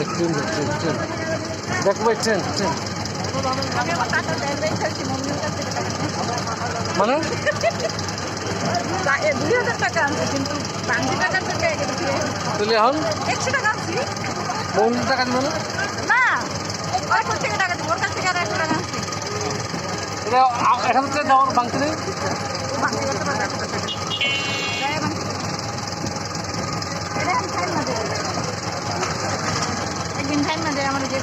train train দেখো ভাই train train মানে 2000 টাকা আনছে কিন্তু বাংলা টাকা তো পেয়ে গেছি তাহলে এখন 100 টাকা আনছি মৌলিক টাকা দিব না না ওর কাছ থেকে টাকা দিব ওর কাছ থেকে আর 100 টাকা আনছি এটা এখান থেকে যাওয়ার বাংতি নেই বাংলা করতে পারবে এটা আমি খাই না দে একদিন খাই না দে আমার যে